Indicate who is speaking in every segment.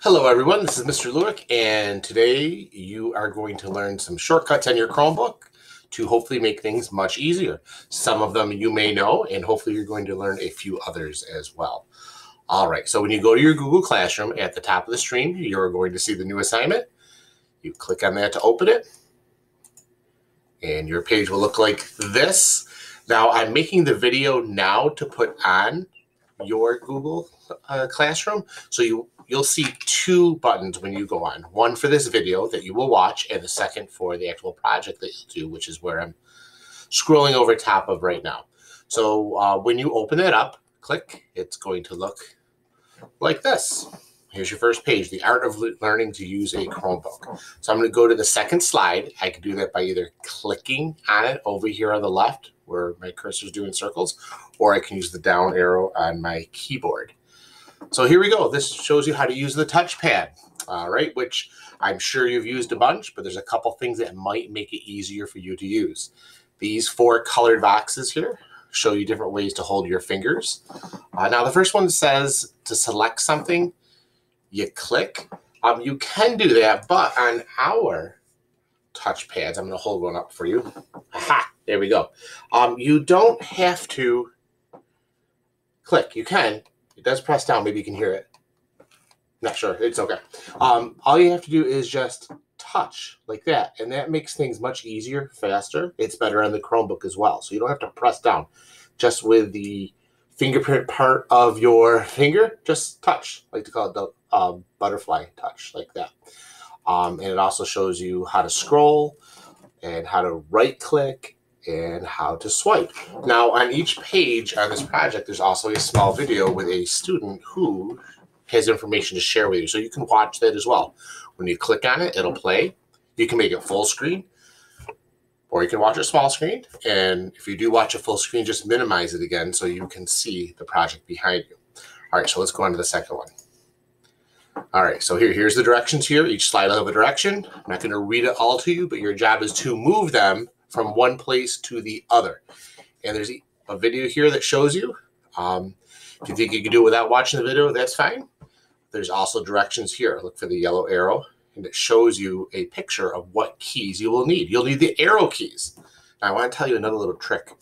Speaker 1: Hello everyone, this is Mr. Lewick, and today you are going to learn some shortcuts on your Chromebook to hopefully make things much easier. Some of them you may know, and hopefully you're going to learn a few others as well. All right, so when you go to your Google Classroom, at the top of the screen, you're going to see the new assignment. You click on that to open it, and your page will look like this. Now, I'm making the video now to put on your Google Classroom, so you'll see two buttons when you go on. One for this video that you will watch, and the second for the actual project that you'll do, which is where I'm scrolling over top of right now. So when you open it up, click, it's going to look like this. Here's your first page, the art of learning to use a Chromebook. So I'm going to go to the second slide. I can do that by either clicking on it over here on the left where my cursor is doing circles, or I can use the down arrow on my keyboard. So here we go. This shows you how to use the touchpad, all right, which I'm sure you've used a bunch, but there's a couple things that might make it easier for you to use. These four colored boxes here show you different ways to hold your fingers. Now, the first one says to select something, you click. You can do that, but on our touchpads, I'm going to hold one up for you. Aha, there we go. You don't have to click. You can. It does press down. Maybe you can hear it. Not sure. It's okay. All you have to do is just touch like that, and that makes things much easier, faster. It's better on the Chromebook as well, so you don't have to press down. Just with the fingerprint part of your finger, just touch. I like to call it the butterfly touch, like that. And it also shows you how to scroll and how to right-click and how to swipe. Now, on each page on this project, there's also a small video with a student who has information to share with you, so you can watch that as well. When you click on it, it'll play. You can make it full screen, or you can watch it small screen. And if you do watch it full screen, just minimize it again so you can see the project behind you. All right, so let's go on to the second one. All right, so here's the directions here. Each slide will have a direction. I'm not going to read it all to you, but your job is to move them from one place to the other. And there's a video here that shows you. If you think you can do it without watching the video, that's fine. There's also directions here. Look for the yellow arrow, and it shows you a picture of what keys you will need. You'll need the arrow keys. Now, I want to tell you another little trick.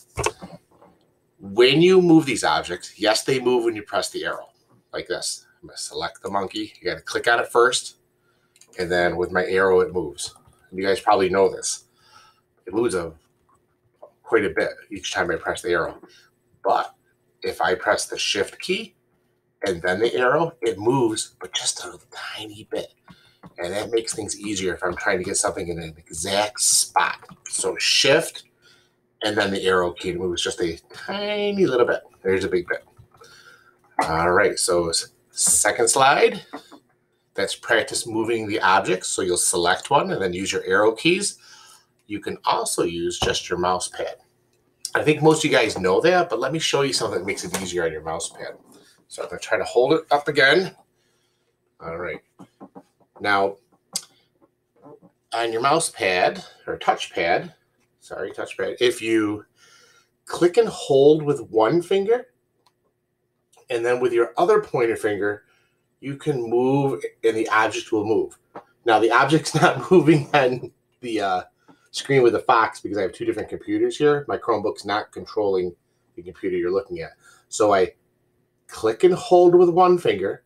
Speaker 1: When you move these objects, yes, they move when you press the arrow, like this. I'm going to select the monkey. You got to click on it first, and then with my arrow, it moves. You guys probably know this. It moves quite a bit each time I press the arrow. But if I press the shift key and then the arrow, it moves, but just a tiny bit. And that makes things easier if I'm trying to get something in an exact spot. So shift and then the arrow key moves just a tiny little bit. There's a big bit. All right, so second slide. That's practice moving the objects. So you'll select one and then use your arrow keys. You can also use just your mouse pad. I think most of you guys know that, but let me show you something that makes it easier on your mouse pad. So I'm going to try to hold it up again. All right. Now, on your mouse pad, or touchpad, if you click and hold with one finger, and then with your other pointer finger, you can move and the object will move. Now, the object's not moving on the screen with the Fox because I have two different computers here. My Chromebook's not controlling the computer you're looking at. So I click and hold with one finger,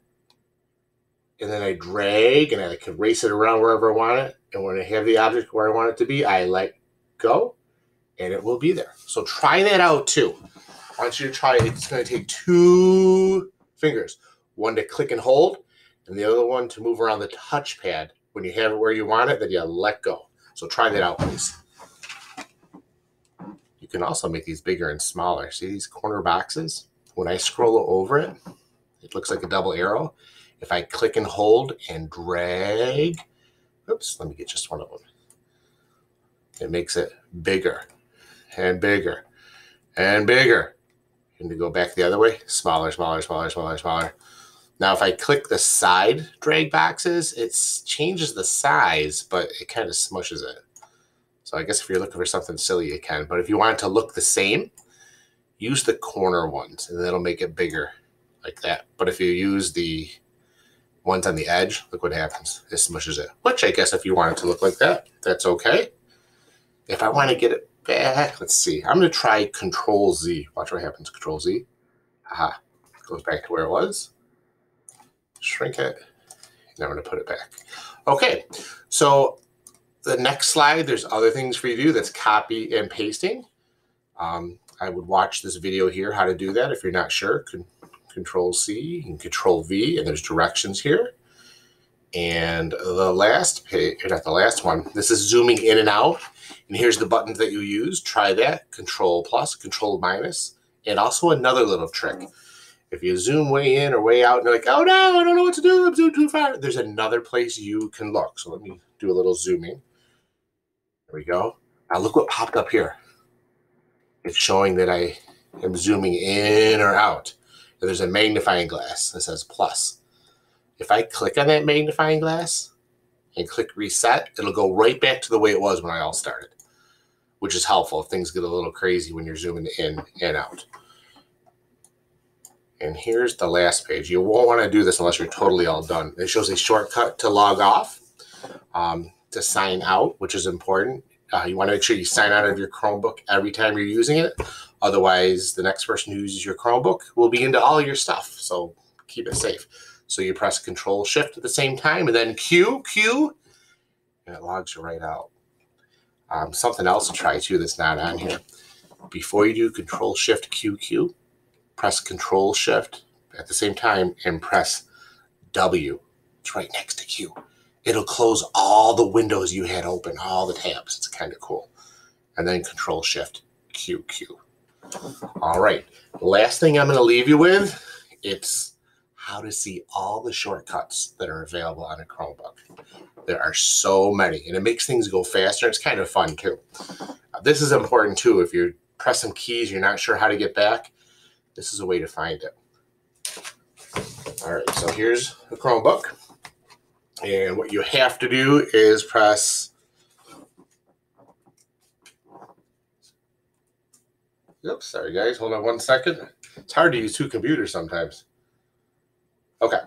Speaker 1: and then I drag, and I can race it around wherever I want it. And when I have the object where I want it to be, I let go, and it will be there. So try that out too. I want you to try it. It's going to take two fingers, one to click and hold, and the other one to move around the touchpad. When you have it where you want it, then you let go. So try that out, please. You can also make these bigger and smaller. See these corner boxes? When I scroll over it, it looks like a double arrow. If I click and hold and drag, oops, let me get just one of them. It makes it bigger and bigger and bigger. And to go back the other way, smaller, smaller, smaller, smaller, smaller. Now, if I click the side drag boxes, it changes the size, but it kind of smushes it. So I guess if you're looking for something silly, you can. But if you want it to look the same, use the corner ones, and that'll make it bigger like that. But if you use the one's on the edge. Look what happens. It smushes it, which I guess if you want it to look like that, that's okay. If I want to get it back, let's see. I'm going to try Control Z. Watch what happens. Control Z. Aha. It goes back to where it was. Shrink it. And I'm going to put it back. Okay. So the next slide, there's other things for you to do. That's copy and pasting. I would watch this video here, how to do that. If you're not sure, Control C and Control V, and there's directions here. And the last page, not the last one, this is zooming in and out. And here's the buttons that you use. Try that. Control plus, Control minus, and also another little trick. If you zoom way in or way out and you're like, oh no, I don't know what to do, I'm zooming too far, there's another place you can look. So let me do a little zooming. There we go. Now look what popped up here. It's showing that I am zooming in or out. And there's a magnifying glass that says plus. If I click on that magnifying glass and click reset, it'll go right back to the way it was when I all started, which is helpful if things get a little crazy when you're zooming in and out. And here's the last page. You won't want to do this unless you're totally all done. It shows a shortcut to log off, to sign out, which is important. You want to make sure you sign out of your Chromebook every time you're using it. Otherwise, the next person who uses your Chromebook will be into all your stuff. So keep it safe. So you press Control Shift at the same time, and then Q, and it logs you right out. Something else to try too that's not on here. Before you do Control Shift Q, press Control Shift at the same time and press W. It's right next to Q. It'll close all the windows you had open, all the tabs. It's kind of cool. And then Control Shift Q. All right. Last thing I'm going to leave you with, it's how to see all the shortcuts that are available on a Chromebook. There are so many, and it makes things go faster. It's kind of fun too. This is important too. If you're pressing keys, you're not sure how to get back, this is a way to find it. All right, so here's the Chromebook. And what you have to do is press, oops, sorry guys, hold on 1 second. It's hard to use two computers sometimes. Okay.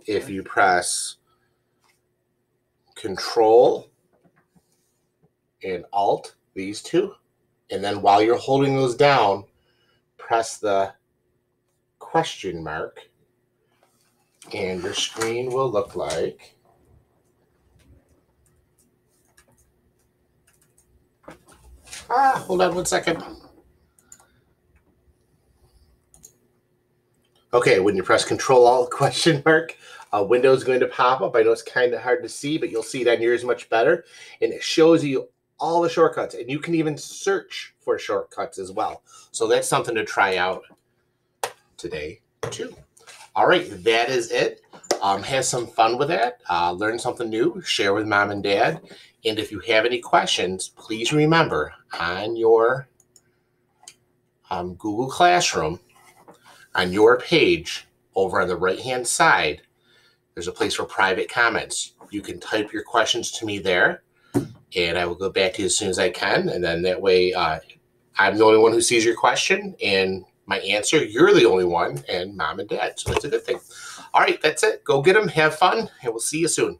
Speaker 1: If you press Control and Alt, these two, and then while you're holding those down, press the question mark, and your screen will look like hold on 1 second. Okay, when you press Control Alt question mark, a window is going to pop up. I know it's kind of hard to see, but you'll see it on yours much better. And it shows you all the shortcuts, and you can even search for shortcuts as well. So that's something to try out today too. All right, that is it. Have some fun with that. Learn something new. Share with mom and dad. And if you have any questions, please remember on your Google Classroom, on your page over on the right-hand side, there's a place for private comments. You can type your questions to me there, and I will go back to you as soon as I can. And then that way, I'm the only one who sees your question, and my answer, you're the only one, and mom and dad. So it's a good thing. All right, that's it. Go get them. Have fun, and we'll see you soon.